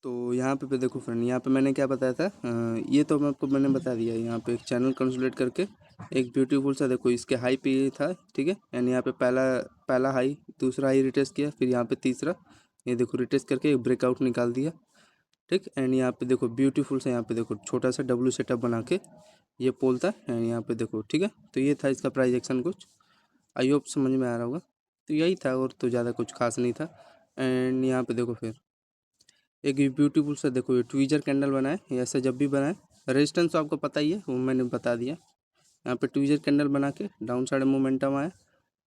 तो यहाँ पे देखो फ्रेंड, यहाँ पे मैंने क्या बताया था, ये तो मैं आपको मैंने बता दिया। यहाँ पे एक चैनल कंसोलिडेट करके एक ब्यूटीफुल सा देखो इसके हाई पे ये था, ठीक है। एंड यहाँ पे पहला पहला हाई, दूसरा हाई रिटेस्ट किया, फिर यहाँ पे तीसरा ये देखो रिटेस्ट करके एक ब्रेकआउट निकाल दिया, ठीक। एंड यहाँ पे देखो ब्यूटीफुल सा, यहाँ पे देखो छोटा सा डब्ल्यू सेटअप बना के ये पोल था। एंड यहाँ पे देखो, ठीक है। तो ये था इसका प्राइस एक्शन कुछ, आई होप समझ में आ रहा होगा। तो यही था, और तो ज़्यादा कुछ खास नहीं था। एंड यहाँ पे देखो फिर एक ये ब्यूटीफुल सा देखो ये ट्वीजर कैंडल बनाए, ये ऐसा जब भी बनाए, रेजिस्टेंस तो आपको पता ही है, वो मैंने बता दिया। यहाँ पे ट्वीजर कैंडल बना के डाउन साइड मोमेंटम आया।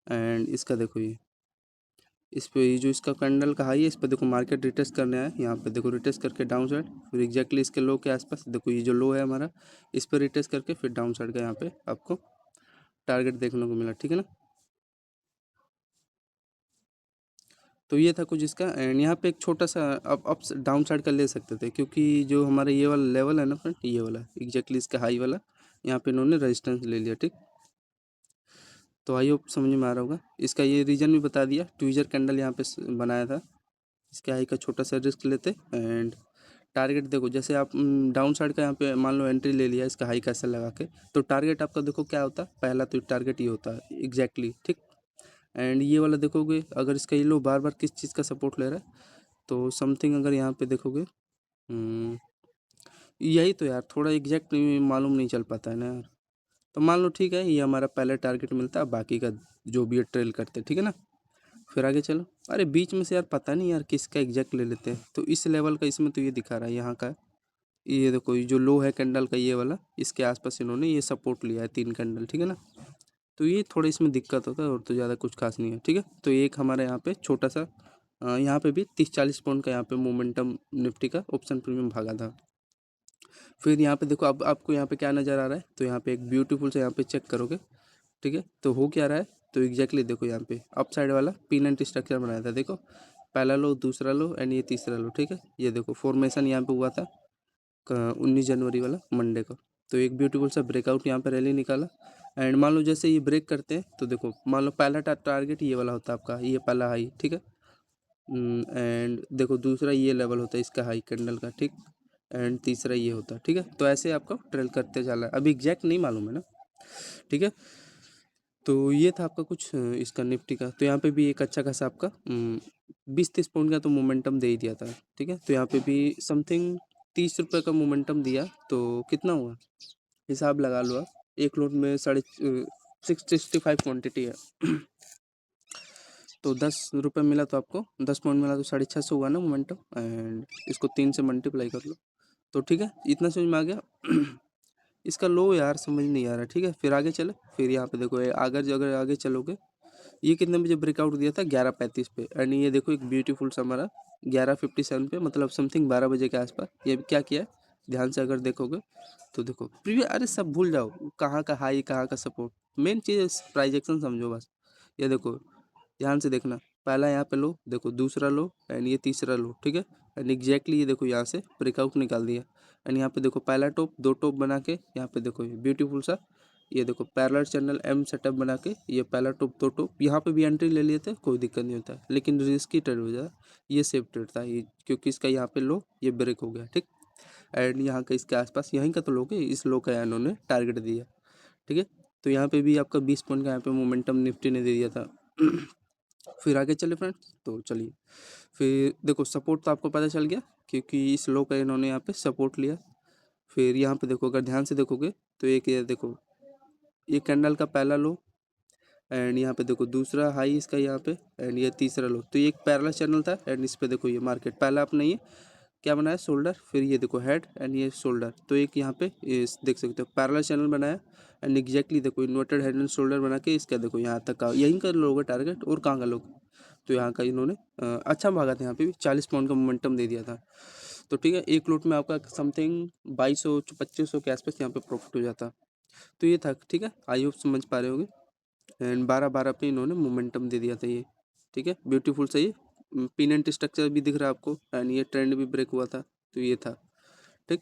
एंड इसका देखो ये इस पे ये जो इसका कैंडल का हाई है, इस पे देखो मार्केट रिटेस्ट करने आया। यहाँ पे देखो रिटेस्ट करके डाउन साइड, फिर एग्जैक्टली इसके लो के आसपास देखो ये जो लो है हमारा, इस पर रिटेस्ट करके फिर डाउन साइड का यहाँ पे आपको टारगेट देखने को मिला, ठीक है ना। तो ये था कुछ इसका। एंड यहाँ पे एक छोटा सा अप डाउन साइड का ले सकते थे, क्योंकि जो हमारा ये वाला लेवल है ना फ्रेंड, ये वाला एग्जैक्टली इसका हाई वाला, यहाँ पे इन्होंने रेजिस्टेंस ले लिया, ठीक। तो आई होप समझ में आ रहा होगा। इसका ये रीज़न भी बता दिया, ट्वीजर कैंडल यहाँ पे बनाया था, इसके हाई का छोटा सा रिस्क लेते। एंड टारगेट देखो, जैसे आप डाउन साइड का यहाँ पे मान लो एंट्री ले लिया इसका हाई कैसे लगा के, तो टारगेट आपका देखो क्या होता है, पहला तो टारगेट ये होता है एग्जैक्टली, ठीक। एंड ये वाला देखोगे, अगर इसका ये लो बार बार किस चीज़ का सपोर्ट ले रहा है, तो समथिंग अगर यहाँ पे देखोगे, यही तो यार थोड़ा एग्जैक्ट मालूम नहीं चल पाता है ना यार। तो मान लो ठीक है, ये हमारा पहले टारगेट मिलता है, बाकी का जो भी है ट्रेल करते, ठीक है ना। फिर आगे चलो, अरे बीच में से यार पता नहीं यार किसका एग्जैक्ट ले लेते हैं। तो इस लेवल का इसमें तो ये दिखा रहा है यहाँ का, ये देखो ये जो लो है कैंडल का ये वाला, इसके आसपास इन्होंने ये सपोर्ट लिया है 3 कैंडल, ठीक है ना। तो ये थोड़ा इसमें दिक्कत होता है, और तो ज़्यादा कुछ खास नहीं है, ठीक है। तो एक हमारे यहाँ पे छोटा सा यहाँ पे भी 30-40 पॉइंट का यहाँ पे मोमेंटम निफ्टी का ऑप्शन प्रीमियम भागा था। फिर यहाँ पे देखो, अब आपको यहाँ पे क्या नज़र आ रहा है, तो यहाँ पे एक ब्यूटीफुल से यहाँ पे चेक करोगे, ठीक है। तो हो क्या रहा है, तो एग्जैक्टली देखो यहाँ पे अप साइड वाला पिन एंड स्ट्रक्चर बनाया था, देखो पहला लो, दूसरा लो, एंड ये तीसरा लो, ठीक है। ये देखो फॉर्मेशन यहाँ पे हुआ था 19 जनवरी वाला मंडे को। तो एक ब्यूटीफुल सा ब्रेकआउट यहाँ पे रैली निकाला। एंड मान लो जैसे ये ब्रेक करते हैं, तो देखो मान लो पहला टारगेट ये वाला होता है आपका, ये पहला हाई, ठीक है। एंड देखो दूसरा ये लेवल होता है इसका हाई कैंडल का, ठीक। एंड तीसरा ये होता है, ठीक है। तो ऐसे आपको ट्रेल करते चला है, अभी एग्जैक्ट नहीं मालूम है ना, ठीक है। तो ये था आपका कुछ इसका निफ्टी का। तो यहाँ पे भी एक अच्छा खासा आपका 20-30 पॉइंट का तो मोमेंटम दे ही दिया था, ठीक है। तो यहाँ पे भी समथिंग 30 रुपये का मोमेंटम दिया, तो कितना हुआ हिसाब लगा लो आप। एक लोट में 65 क्वान्टिटी है तो 10 रुपये मिला, तो आपको 10 पॉइंट मिला, तो 650 हुआ ना मोमेंटम। एंड इसको 3 से मल्टीप्लाई कर लो, तो ठीक है, इतना समझ में आ गया। इसका लो यार समझ नहीं आ रहा, ठीक है। फिर आगे चले, फिर यहाँ पे देखो अगर आगे चलोगे, ये कितने बजे ब्रेकआउट दिया था, 11:35 पे। एंड ये देखो एक ब्यूटीफुल सा हमारा 11:57 पे, मतलब समथिंग 12 बजे के आसपास ये क्या किया है, ध्यान से अगर देखोगे तो देखो प्रीवियस, अरे सब भूल जाओ, कहाँ का हाई कहाँ का सपोर्ट, मेन चीज़ प्राइजेक्शन समझो बस। ये देखो ध्यान से देखना, पहला यहाँ पे लो, देखो दूसरा लो, एंड ये तीसरा लो, ठीक है। एंड एग्जैक्टली ये देखो यहाँ से ब्रेकआउट निकाल दिया। एंड यहाँ पे देखो पहला टॉप, 2 टॉप बना के यहाँ पे देखो ये ब्यूटीफुल सा, ये देखो पैरेलल चैनल एम सेटअप बना के ये पहला टॉप, 2 टॉप यहाँ पे भी एंट्री ले लिए थे, कोई दिक्कत नहीं होता है, लेकिन रिस्की ट्रेड हो जाए, ये सेफ ट्रेड था ये, क्योंकि इसका यहाँ पे लो ये ब्रेक हो गया, ठीक। एंड यहाँ का इसके आसपास यहीं का तो लो के इस लो का इन्होंने टारगेट दिया, ठीक है। तो यहाँ पे भी आपका 20 पॉइंट का यहाँ पे मोमेंटम निफ्टी ने दे दिया था। फिर आगे चले फ्रेंड, तो चलिए फिर देखो सपोर्ट तो आपको पता चल गया, क्योंकि इस लो का इन्होंने यहाँ पे सपोर्ट लिया। फिर यहाँ पे देखो, अगर ध्यान से देखोगे तो एक ये देखो ये कैंडल का पहला लो, एंड यहाँ पे देखो दूसरा हाई इसका यहाँ पे, एंड ये तीसरा लो। तो ये एक पैरेलल चैनल था, एंड इस पे देखो ये मार्केट पहला अपना ये क्या बनाया, शोल्डर, फिर ये देखो हेड, एंड ये शोल्डर। तो एक यहाँ पे ये देख सकते हो पैरेलल चैनल बनाया। एंड एग्जैक्टली देखो इन्वर्टेड हेड एंड शोल्डर बना के इसका देखो यहाँ तक का यहीं का लोगे टारगेट, और कहाँ का लोग, तो यहाँ का इन्होंने अच्छा भागा था, यहाँ पे भी 40 पॉइंट का मोमेंटम दे दिया था। तो ठीक है, एक लूट में आपका समथिंग 2200-2500 के आसपास यहाँ पे प्रॉफिट हो जाता। तो ये था, ठीक है, आई होप समझ पा रहे होगे। एंड 12-12 पे इन्होंने मोमेंटम दे दिया था ये, ठीक है, ब्यूटीफुल सही। पिन एंड स्ट्रक्चर भी दिख रहा है आपको, एंड ये ट्रेंड भी ब्रेक हुआ था, तो ये था, ठीक।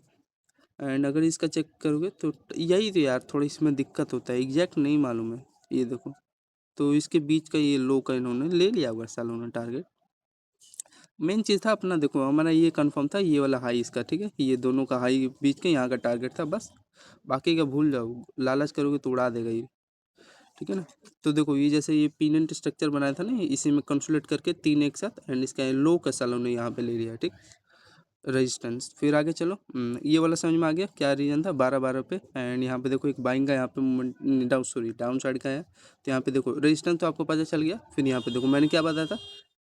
एंड अगर इसका चेक करोगे तो यही तो यार थोड़ी इसमें दिक्कत होता है, एग्जैक्ट नहीं मालूम है, ये देखो। तो इसके बीच का ये लो का इन्होंने ले लिया होगा सालों ने टारगेट, मेन चीज़ था अपना, देखो हमारा ये कंफर्म था, ये वाला हाई इसका, ठीक है, ये दोनों का हाई बीच के यहाँ का टारगेट था बस। बाकी का भूल जाओ, लालच करोगे तो उड़ा देगा ये, ठीक है ना। तो देखो ये जैसे ये पीनेंट स्ट्रक्चर बनाया था ना, इसी में कंसोलिडेट करके 3 एक साथ, एंड इसका लो का सैलून यहाँ पे ले लिया, ठीक। रेजिस्टेंस, फिर आगे चलो, ये वाला समझ में आ गया क्या रीजन था, 12-12 पे। एंड यहाँ पे देखो एक बाइंग का यहाँ पे मूवमेंट, डाउन साइड का है, तो यहाँ पे देखो रेजिस्टेंस तो आपको पता चल गया। फिर यहाँ पे देखो मैंने क्या बताया था,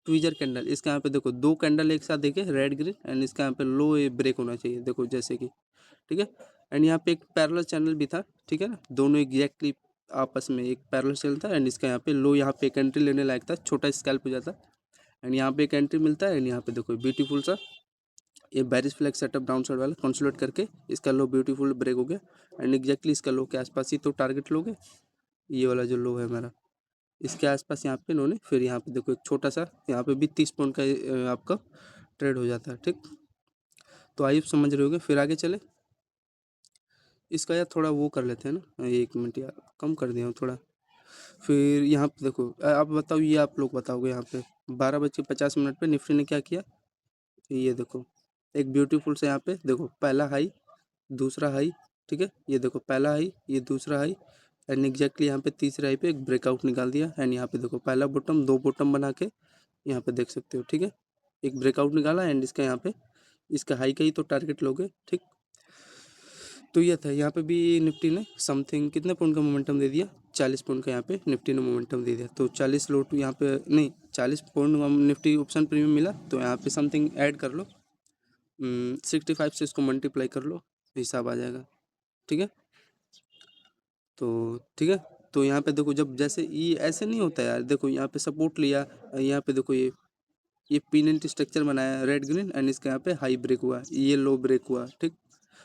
ट्विजर कैंडल, इसका यहाँ पे देखो 2 कैंडल एक साथ देखे, रेड ग्रीन, एंड इसका यहाँ पे लो ये ब्रेक होना चाहिए, देखो जैसे कि, ठीक है। एंड यहाँ पे एक पैरेलल चैनल भी था, ठीक है ना, दोनों एग्जैक्टली आपस में एक पैरेलल चैनल था। एंड इसका यहाँ पे लो, यहाँ पे एक एंट्री लेने लायक था, छोटा स्कैल्प हो जाता। एंड यहाँ पे एक एंट्री मिलता है, एंड यहाँ पे देखो ब्यूटीफुल सा ये bearish flag setup down side वाला कंसोलिडेट करके इसका लो ब्यूटीफुल ब्रेक हो गया। एंड एग्जैक्टली इसका लो के आसपास ही तो टारगेट लोगे, ये वाला जो लो है हमारा, इसके आसपास यहाँ पे इन्होंने, फिर यहाँ पे देखो एक छोटा सा, यहाँ पे भी 30 पॉइंट का आपका ट्रेड हो जाता है, ठीक। तो आइए समझ रहे होगे, फिर आगे चले। इसका यार थोड़ा वो कर लेते हैं ना, 1 मिनट यार, कम कर दिया हूँ थोड़ा। फिर यहाँ पे देखो, आप बताओ, ये आप लोग बताओगे, यहाँ पे 12:50 पे निफ्टी ने क्या किया, ये देखो एक ब्यूटीफुल से यहाँ पे देखो पहला हाई, दूसरा हाई, ठीक है, ये देखो पहला हाई, ये दूसरा हाई, एंड एग्जैक्टली यहाँ पे तीसरे हाई पे एक ब्रेकआउट निकाल दिया। एंड यहाँ पे देखो पहला बॉटम, 2 बॉटम बना के यहाँ पे देख सकते हो, ठीक है, एक ब्रेकआउट निकाला। एंड इसका यहाँ पे इसका हाई का ही तो टारगेट लोगे, ठीक। तो ये था, यहाँ पे भी निफ्टी ने समथिंग कितने पॉइंट का मोमेंटम दे दिया, 40 पॉइंट का यहाँ पे निफ्टी ने मोमेंटम दे दिया। तो 40 लोट यहाँ पे नहीं, 40 पॉइंट निफ्टी ऑप्शन प्रीमियम मिला, तो यहाँ पे समथिंग ऐड कर लो, 65 से इसको मल्टीप्लाई कर लो, हिसाब आ जाएगा, ठीक है। तो ठीक है, तो यहाँ पे देखो जब जैसे ये ऐसे नहीं होता यार, देखो यहाँ पे सपोर्ट लिया, यहाँ पे देखो ये पीनेंट स्ट्रक्चर बनाया रेड ग्रीन, एंड इसका यहाँ पे हाई ब्रेक हुआ, ये लो ब्रेक हुआ, ठीक।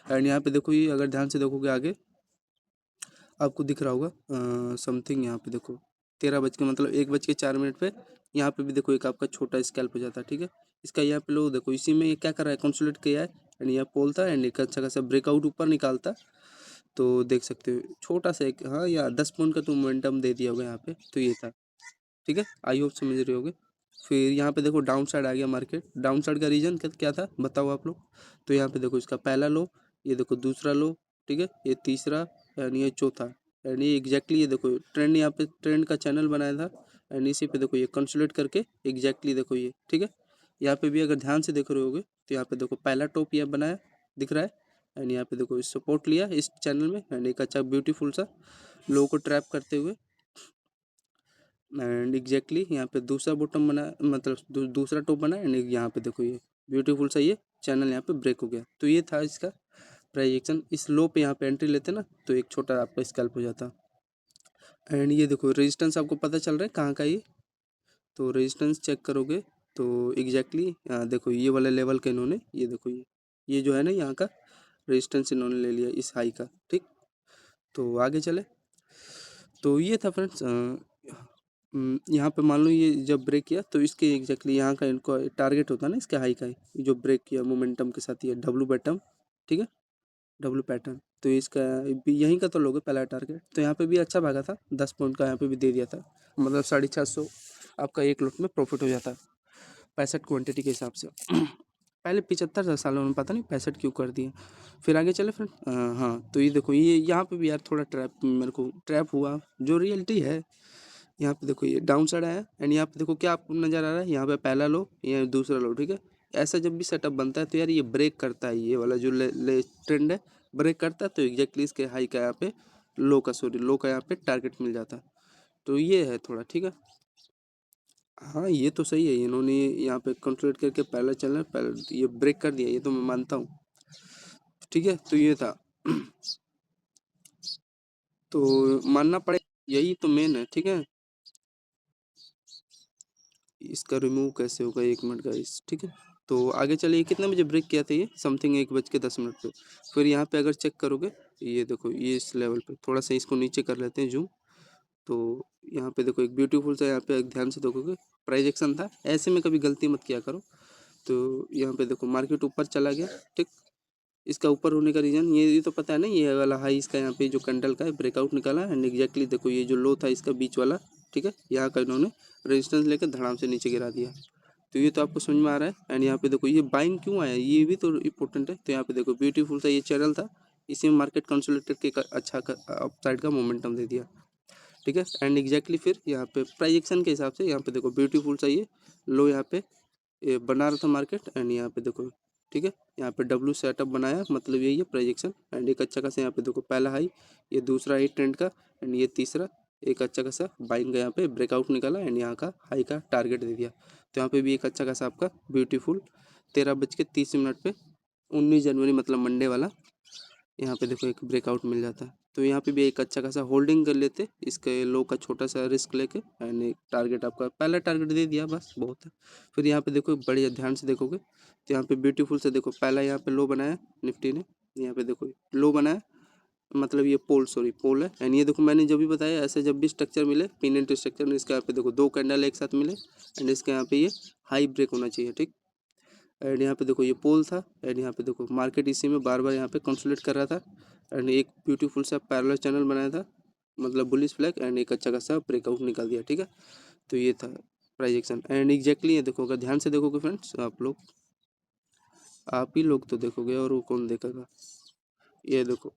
एंड यहाँ पे देखो, ये अगर ध्यान से देखोगे आगे आपको दिख रहा होगा समथिंग, यहाँ पे देखो 13 बज के मतलब 1:04 पे यहाँ पे भी देखो एक आपका छोटा स्कैल्प हो जाता है, ठीक है। इसका यहाँ पे लो देखो, इसी में ये क्या कर रहा है, कंसोलिडेट किया है, एंड यहाँ पोल था, एंड एक अच्छा खासा ब्रेकआउट ऊपर निकालता, तो देख सकते हो छोटा सा एक, हाँ यार 10 पॉइंट का तो मोमेंटम दे दिया होगा यहाँ पे, तो ये था, ठीक है, आई होप समझ रहे होगे। फिर यहाँ पे देखो डाउन साइड आ गया मार्केट, डाउन साइड का रीजन क्या था बताओ आप लोग। तो यहाँ पे देखो इसका पहला लो, ये देखो दूसरा लो, ठीक है, ये तीसरा, यानी ये चौथा, यानी एग्जैक्टली ये देखो ट्रेंड, यहाँ पे ट्रेंड का चैनल बनाया था, एंड इसी पे देखो ये कंसोलिडेट करके एग्जैक्टली देखो ये, ठीक है। यहाँ पे भी अगर ध्यान से देख रहे होगे तो यहाँ पे देखो पहला टॉप ये बनाया, दिख रहा है, एंड यहाँ पे देखो सपोर्ट लिया इस चैनल में, एंड एक अच्छा ब्यूटीफुल सा लो को ट्रैप करते हुए, एंड एग्जैक्टली यहाँ पे दूसरा बॉटम बना, मतलब दूसरा टॉप बना, एंड यहाँ पे देखो ये ब्यूटीफुल सा ये चैनल यहाँ पे ब्रेक हो गया। तो ये था इसका प्राइजेक्शन, इस लो पे यहाँ पे एंट्री लेते ना तो एक छोटा आपका स्कैल्प हो जाता। एंड ये देखो रेजिस्टेंस आपको पता चल रहा है कहाँ का ये, तो रेजिस्टेंस चेक करोगे तो एग्जैक्टली देखो ये वाला लेवल का इन्होंने, ये देखो ये जो है ना यहाँ का रेजिस्टेंस इन्होंने ले लिया इस हाई का, ठीक। तो आगे चले, तो ये था फ्रेंड्स, यहाँ पे मान लो ये जब ब्रेक किया तो इसके एग्जैक्टली यहाँ का इनको टारगेट होता है ना इसके हाई का ही, ये जो ब्रेक किया मोमेंटम के साथ, ये डब्लू बॉटम, ठीक है, डब्लू पैटर्न, तो इसका भी यहीं का तो लोगे पहला टारगेट। तो यहाँ पे भी अच्छा भागा था, 10 पॉइंट का यहाँ पे भी दे दिया था, मतलब 650 आपका एक लॉट में प्रॉफिट हो जाता है 65 क्वांटिटी के हिसाब से। पहले 75 सालों में पता नहीं 65 क्यों कर दिए। फिर आगे चले फ्रेंड, हाँ तो ये देखो ये यहाँ पे भी यार थोड़ा ट्रैप, मेरे को ट्रैप हुआ जो रियलिटी है। यहाँ पे देखो ये डाउन साइड आया, एंड यहाँ पे देखो क्या आपको नज़र आ रहा है, यहाँ पे पहला लो, ये दूसरा लो, ठीक है। ऐसा जब भी सेटअप बनता है तो यार ये ब्रेक करता है, ये वाला जो ले ट्रेंड है ब्रेक करता है, तो एग्जैक्टली इसके हाई का यहाँ पे लो का यहाँ पे टारगेट मिल जाता है। तो ये है थोड़ा, ठीक है। हाँ ये तो सही है, इन्होंने यहाँ पे कंट्रोल करके पहला चैनल पहले ये ब्रेक कर दिया, ये तो मैं मानता हूँ, ठीक है। तो ये था तो मानना पड़ेगा, यही तो मेन है, ठीक है। इसका रिमूव कैसे होगा, 1 मिनट का इस, ठीक है। तो आगे चलिए, कितने बजे ब्रेक किया था ये, समथिंग 1:10 पे। फिर यहाँ पे अगर चेक करोगे ये देखो ये इस लेवल पे, थोड़ा सा इसको नीचे कर लेते हैं जूम। तो यहाँ पे देखो एक ब्यूटीफुल सा, यहाँ पे ध्यान से देखोगे प्राइजेक्शन था, ऐसे में कभी गलती मत किया करो। तो यहाँ पे देखो मार्केट ऊपर चला गया, ठीक। इसका ऊपर होने का रीज़न ये तो पता है ना, ये वाला हाई इसका यहाँ पे जो कैंडल का है ब्रेकआउट निकाला, एंड एग्जैक्टली देखो ये जो लो था इसका बीच वाला, ठीक है, यहाँ का इन्होंने रेजिस्टेंस लेकर धड़ाम से नीचे गिरा दिया। तो ये तो आपको समझ में आ रहा है। एंड यहाँ पे देखो ये बाइंग क्यों आया, ये भी तो इम्पोर्टेंट है। तो यहाँ पे देखो ब्यूटीफुल सा ये चैनल था, इसी में मार्केट कंसोलिडेट करके एक अच्छा अपसाइड का मोमेंटम दे दिया, ठीक है। एंड एग्जैक्टली फिर यहाँ पे प्राइजेक्शन के हिसाब से यहाँ पे देखो ब्यूटीफुल सा ये लो यहाँ पे ये बना रहा था मार्केट। एंड यहाँ पे देखो, ठीक है, यहाँ पे डब्ल्यू सेटअप बनाया, मतलब यही है प्रोजेक्शन। एंड एक अच्छा खासा यहाँ पे देखो पहला हाई, ये दूसरा हाई ट्रेंड का, एंड ये तीसरा एक अच्छा खासा बाइंग का यहाँ पे ब्रेकआउट निकाला, एंड यहाँ का हाई का टारगेट दे दिया। तो यहाँ पे भी एक अच्छा खासा आपका ब्यूटीफुल 13:30 पे 19 जनवरी मतलब मंडे वाला यहाँ पे देखो एक ब्रेकआउट मिल जाता है। तो यहाँ पे भी एक अच्छा खासा होल्डिंग कर लेते इसके लो का छोटा सा रिस्क लेके, एंड एक टारगेट आपका पहला टारगेट दे दिया, बस बहुत है। फिर यहाँ पे देखो बढ़िया ध्यान से देखोगे तो यहाँ पे ब्यूटीफुल से देखो पहला यहाँ पे लो बनाया निफ्टी ने, यहाँ पे देखो लो बनाया, मतलब ये पोल, सॉरी पोल है। एंड ये देखो मैंने जो भी बताया ऐसे जब भी स्ट्रक्चर मिले पिनियन स्ट्रक्चर में, इसके यहाँ पे देखो 2 कैंडल एक साथ मिले, एंड इसके यहाँ पे ये हाई ब्रेक होना चाहिए, ठीक। एंड यहाँ पे देखो ये पोल था, एंड यहाँ पे देखो मार्केट इसी में बार बार यहाँ पे कंसोलिडेट कर रहा था, एंड एक ब्यूटीफुल सा पैरेलल चैनल बनाया था, मतलब बुलिश फ्लैग, एंड एक अच्छा खासा ब्रेकआउट निकाल दिया, ठीक है। तो ये था प्राइजेक्शन। एंड एग्जैक्टली ये देखो, अगर ध्यान से देखोगे फ्रेंड्स आप ही लोग तो देखोगे और वो कौन देखेगा, ये देखो।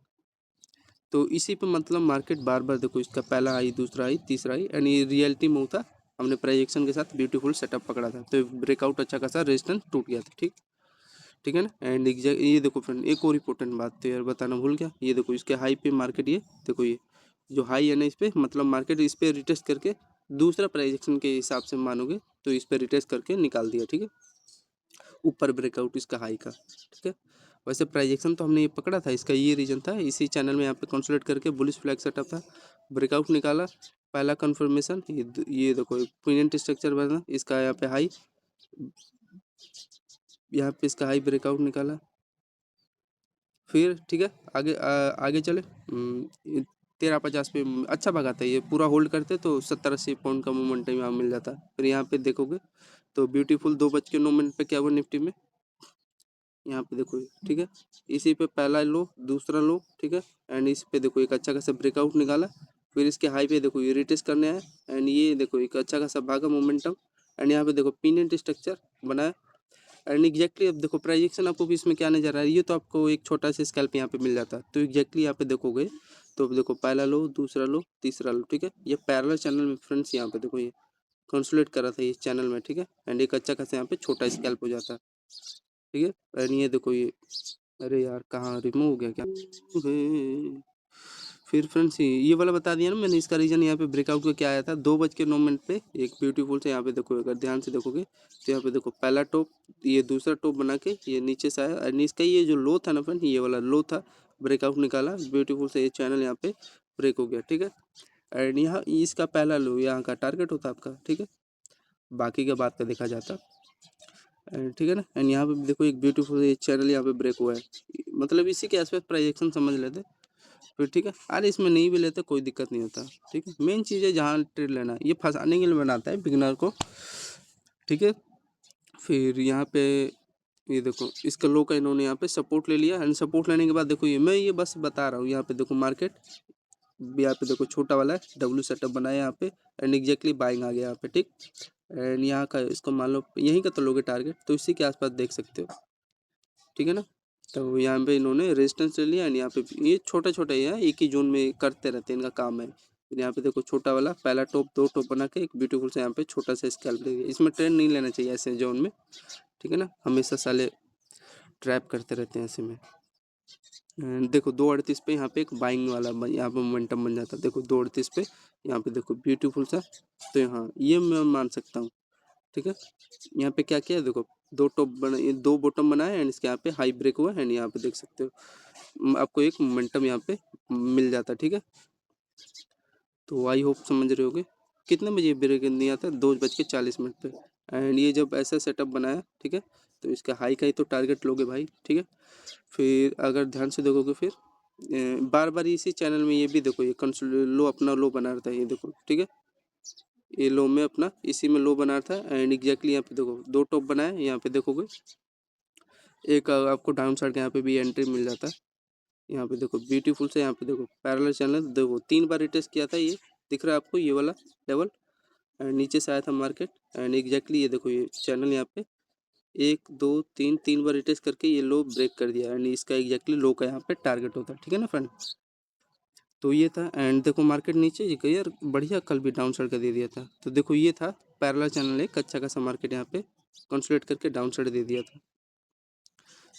तो इसी पे मतलब मार्केट बार बार देखो इसका पहला आई, दूसरा आई, तीसरा आई, एंड ये रियलिटी में होता, हमने प्राइजेक्शन के साथ ब्यूटीफुल सेटअप पकड़ा था, तो ब्रेकआउट अच्छा खासा रेजिस्टेंस टूट गया था, ठीक, ठीक है ना। एंड एग्जैक्ट ये देखो फ्रेंड एक और इम्पोर्टेंट बात तो यार बताना भूल गया, ये देखो इसके हाई पे मार्केट, ये देखो ये जो हाई है ना, इस पे मतलब मार्केट इस पे रिटेस्ट करके दूसरा प्राइजेक्शन के हिसाब से मानोगे तो इस पे रिटेस्ट करके निकाल दिया, ठीक है, ऊपर ब्रेकआउट इसका हाई का, ठीक है। वैसे प्राइजेक्शन तो हमने ये पकड़ा था, इसका ये रीजन था, इसी चैनल में यहाँ पे कंसोलिडेट करके बुलिश फ्लैग सेटअप था, ब्रेकआउट निकाला, पहला कंफर्मेशन, ये देखो पिनियन स्ट्रक्चर बना, इसका यहाँ पे हाई, यहाँ पे इसका हाई ब्रेकआउट निकाला, फिर ठीक है आगे आगे चले 1350 पे अच्छा भगाता है, ये पूरा होल्ड करते तो 70-80 पॉइंट का मोमेंटम यहाँ मिल जाता। फिर यहाँ पे देखोगे तो ब्यूटीफुल 2:09 पे क्या हुआ निफ्टी में, यहाँ पे देखो ठीक है, इसी पे पहला लो दूसरा लो, ठीक है, एंड इस पे देखो एक अच्छा खासा ब्रेकआउट निकाला, फिर इसके हाई पे देखो ये रिटेस्ट करने आया, एंड ये देखो एक अच्छा खासा भागा मोमेंटम, एंड यहाँ पे देखो पिनियन स्ट्रक्चर बनाया, एंड एग्जैक्टली अब देखो प्राइजेक्शन आपको भी इसमें क्या नजर आ रहा है, ये तो आपको एक छोटा सा स्कैल्प यहाँ पे मिल जाता है। तो एग्जैक्टली यहाँ पे देखोगे तो देखो पहला लो, दूसरा लो, तीसरा लो, ठीक है, ये पैरेलल चैनल में फ्रेंड्स यहाँ पे देखो ये कंसोलिडेट कर रहा था ये चैनल में, ठीक है, एंड एक अच्छा खासा यहाँ पे छोटा स्कैल्प हो जाता है, ठीक है। एंड ये देखो ये, अरे यार कहाँ रिमूव हो गया क्या, फिर फ्रेंड्स ये वाला बता दिया ना मैंने, इसका रीजन यहाँ पे ब्रेकआउट का क्या आया था, 2:09 पे एक ब्यूटीफुल से यहाँ पे देखो, अगर ध्यान से देखोगे तो यहाँ पे देखो पहला टॉप, ये दूसरा टॉप बना के ये नीचे से आया, एंड इसका ये जो लो था ना फ्रेंड, ये वाला लो था, ब्रेकआउट निकाला ब्यूटीफुल से, ये चैनल यहाँ पे ब्रेक हो गया, ठीक है। एंड यहाँ इसका पहला लो यहाँ का टारगेट होता आपका, ठीक है, बाकी के बात का देखा जाता, ठीक है ना। एंड यहाँ पे देखो एक ब्यूटीफुल ये चैनल यहाँ पे ब्रेक हुआ है, मतलब इसी के आसपास प्राइजेक्शन समझ लेते फिर, ठीक है। अरे इसमें नहीं भी लेते कोई दिक्कत नहीं होता, ठीक है, मेन चीज़ है जहाँ ट्रेड लेना, ये फंसाने के लिए बनाता है बिगनर को, ठीक है। फिर यहाँ पे ये देखो इसका लो का इन्होंने यहाँ पे सपोर्ट ले लिया, एंड सपोर्ट लेने के बाद देखो ये मैं ये बस बता रहा हूँ, यहाँ पे देखो मार्केट यहाँ पे देखो छोटा वाला डब्ल्यू सेटअप बनाया यहाँ पे, एंड एग्जैक्टली बाइंग आ गया यहाँ पे, ठीक। एंड यहाँ का इसको मान लो यहीं का तो लोगे टारगेट, तो इसी के आसपास देख सकते हो, ठीक है ना। तो यहाँ पे इन्होंने रेजिस्टेंस ले लिया, एंड यहाँ पे ये छोटा छोटा ही है, एक ही जोन में करते रहते हैं, इनका काम है। फिर यहाँ पे देखो छोटा वाला पहला टॉप, 2 टॉप बना के एक ब्यूटीफुल से यहाँ पे छोटा सा स्कैल्प ले लिया, इसमें ट्रेंड नहीं लेना चाहिए ऐसे जोन में, ठीक है ना, हमेशा साले ट्रैप करते रहते हैं ऐसे में। देखो 2:38 पे यहाँ पे एक बाइंग वाला यहाँ पे मोमेंटम बन जाता है, देखो 2:38 पे यहाँ पे देखो ब्यूटीफुल सा, तो यहाँ ये मैं मान सकता हूँ, ठीक है। यहाँ पे क्या किया देखो 2 टॉप बना, 2 बॉटम बनाए, एंड इसके यहाँ पे हाई ब्रेक हुआ, एंड यहाँ पे देख सकते हो आपको एक मोमेंटम यहाँ पे मिल जाता, ठीक है। तो आई होप समझ रहे होगे कितने बजे ब्रेक नहीं आता, 2:40 पे, एंड ये जब ऐसा सेटअप बनाया, ठीक है, तो इसका हाई का ही तो टारगेट लोगे भाई, ठीक है। फिर अगर ध्यान से देखोगे फिर बार बार इसी चैनल में ये भी देखो ये लो अपना लो बना रहा था, ये देखो, ठीक है, ये लो में अपना इसी में लो बना रहा था, एंड एग्जैक्टली यहाँ पे देखो 2 टॉप बनाया, यहाँ पे देखोगे एक आपको डाउन साइड का यहाँ पे भी एंट्री मिल जाता है, यहाँ पे देखो ब्यूटीफुल से, यहाँ पे देखो पैरेलल चैनल देखो 3 बार रिटेस्ट किया था, ये दिख रहा है आपको ये वाला लेवल, एंड नीचे से आया था मार्केट एंड एग्जैक्टली ये देखो ये चैनल यहाँ पे 1 2 3 3 बार रिटेस्ट करके ये लो ब्रेक कर दिया एंड इसका एग्जैक्टली लो का यहाँ पे टारगेट होता है, ठीक है ना फ्रेंड। तो ये था एंड देखो मार्केट नीचे ये यार बढ़िया कल भी डाउन साइड का दे दिया था। तो देखो ये था पैरेलल चैनल, एक अच्छा खासा मार्केट यहाँ पे कंसोलिडेट करके डाउन साइड दे दिया था।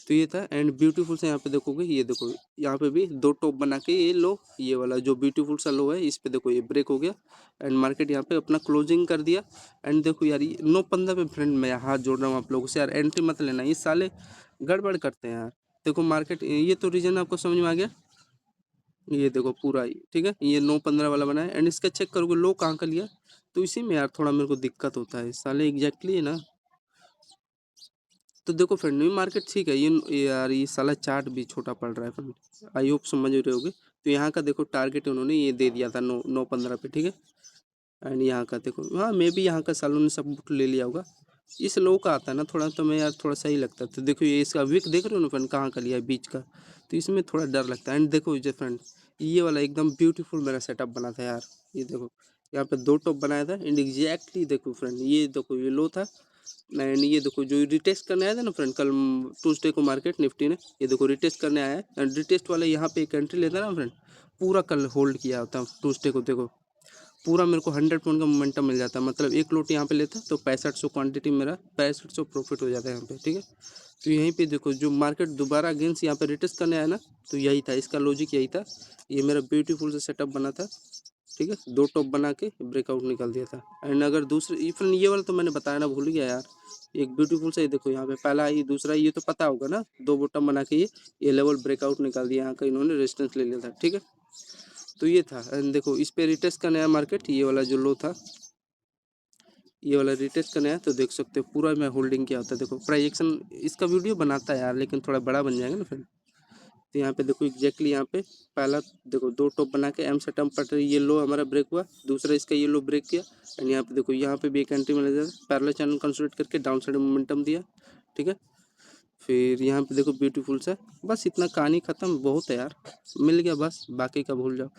तो ये था एंड ब्यूटीफुल से यहाँ पे देखोगे, ये देखो यहाँ पे भी दो टॉप बना के ये लो, ये वाला जो ब्यूटीफुल सा लो है इस पे देखो ये ब्रेक हो गया एंड मार्केट यहाँ पे अपना क्लोजिंग कर दिया। एंड देखो यार ये 9.15 पे फ्रेंड मैं हाथ जोड़ रहा हूँ आप लोगों से, यार एंट्री मत लेना, ये साले गड़बड़ करते हैं यार। देखो मार्केट ये तो रीजन आपको समझ में आ गया, ये देखो पूरा ही ठीक है, ये 9.15 वाला बना है एंड इसका चेक करोगे लो कहाँ का लिया, तो इसी में यार थोड़ा मेरे को दिक्कत होता है साले एग्जैक्टली है ना। तो देखो फ्रेंड ये मार्केट ठीक है, ये यार ये साला चार्ट भी छोटा पड़ रहा है फ्रेंड, आई होप समझ रहे होगे। तो यहाँ का देखो टारगेट उन्होंने ये दे दिया था 9.15 पे, ठीक है। एंड यहाँ का देखो हाँ मे बी यहाँ का सालों ने सब ले लिया होगा, इस लो का आता है ना थोड़ा, तो मैं यार थोड़ा सही लगता है। तो देखो ये इसका विक देख रहे हो ना फ्रेंड कहाँ का लिया है, बीच का, तो इसमें थोड़ा डर लगता है। एंड देखो ये फ्रेंड ये वाला एकदम ब्यूटीफुल मेरा सेटअप बना था यार, ये देखो यहाँ पे दो टॉप बनाया था एंड एग्जैक्टली देखो फ्रेंड ये देखो ये लो था एंड ये देखो जो रिटेस्ट करने आया था ना फ्रेंड कल ट्यूसडे को मार्केट निफ्टी ने, ये देखो रिटेस्ट करने आया है एंड रिटेस्ट वाला यहाँ पे एक एंट्री लेता ना फ्रेंड, पूरा कल होल्ड किया होता ट्यूसडे को, देखो पूरा मेरे को 100 पॉइंट का मोमेंटम मिल जाता है, मतलब एक लोट यहाँ पे लेता तो 6500 क्वांटिटी मेरा 6500 प्रॉफिट हो जाता है यहाँ पे, ठीक है। तो यहीं पे देखो जो मार्केट दोबारा अगेंस्ट यहाँ पे रिटेस्ट करने आया ना, तो यही था इसका लॉजिक, यही था, ये मेरा ब्यूटीफुल से सेटअप बना था, ठीक है। दो टॉप बना के ब्रेकआउट निकाल दिया था एंड अगर दूसरे इवन ये वाला तो मैंने बताया ना भूल गया यार, एक ब्यूटीफुल से देखो यहाँ पे पहला ही दूसरा ये तो पता होगा ना, दो बॉटम बना के ये लेवल ब्रेकआउट निकाल दिया, यहाँ का इन्होंने रेजिस्टेंस ले लिया था, ठीक है। तो ये था एंड देखो इस पे रिटेस्ट का नया मार्केट, ये वाला जो लो था ये वाला रिटेस्ट का नया, तो देख सकते हो पूरा मैं होल्डिंग किया होता है। देखो प्राइजेक्शन इसका वीडियो बनाता है यार लेकिन थोड़ा बड़ा बन जाएगा ना फिर। तो यहाँ पे देखो एग्जैक्टली यहाँ पे पहला देखो दो टॉप बना के एम से टर्म पट रही, ये लो हमारा ब्रेक हुआ, दूसरा इसका ये लो ब्रेक किया एंड यहाँ पे देखो यहाँ पे भी एक entry manager parallel channel consolidate करके डाउन साइड मोमेंटम दिया, ठीक है। फिर यहाँ पे देखो ब्यूटीफुल सा, बस इतना कहानी खत्म, बहुत है यार, मिल गया बस बाकी का भूल जाओ।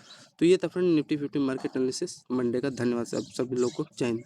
तो ये था friend Nifty 50 market analysis Monday का। धन्यवाद सभी लोग को, जय हिंद।